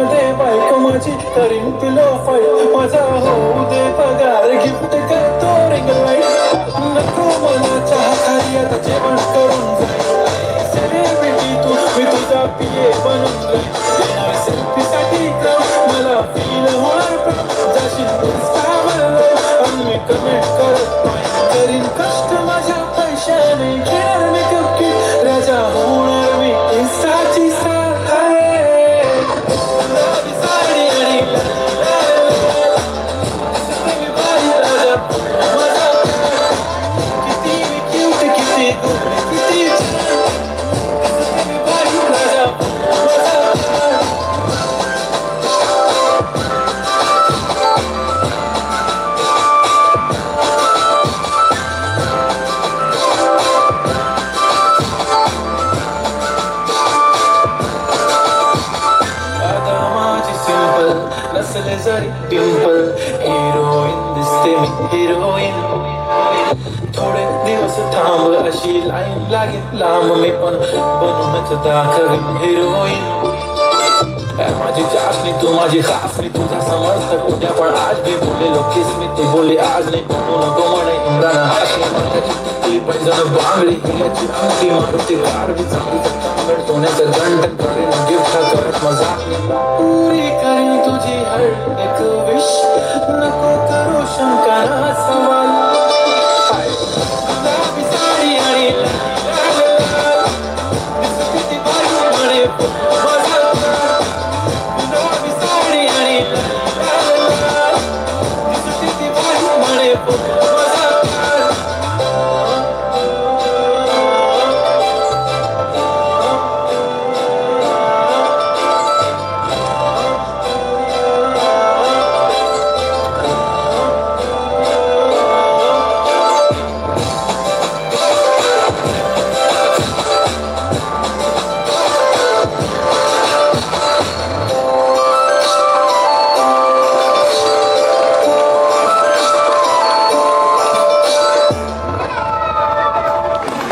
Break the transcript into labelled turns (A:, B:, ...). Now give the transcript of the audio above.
A: मध्ये बायको माझी करीन तुला फाईट माझा होऊ दे पगार गिफ्ट करतो रिंग लाईट नको मला चहा खाली आता जेवण करून जाईल सेलिब्रिटी तू मी तुझा पिये बनून जाईल सेल्फी साठी मला फील होणार जाशील आणि मी कमेंट करत करीन कष्ट माझ्या पैशाने घेणार मेकअप किट राजा होणार मी इंस्टाची स्टार आहे नसले जरी डिंपल हिरोईन दिसते मी हिरोईन थोडे दिवस थांब अशी लाईन लागेल लांब मी पण बनूनच दाखवीन हिरोईन माझी चाचणी तू माझी खासणी तुझा समर्थक उद्या पण आज मी बोललेलो किस मी ती बोलली आज नाही तू नको म्हणे इम्रान हाशमी पैजण बांगडी हिल्याची अंगठी मारुती कार बी चांगली सोन्याचं गंड करेन गिफ्ट करत मजा पुरी करेन तुझी हर एक विश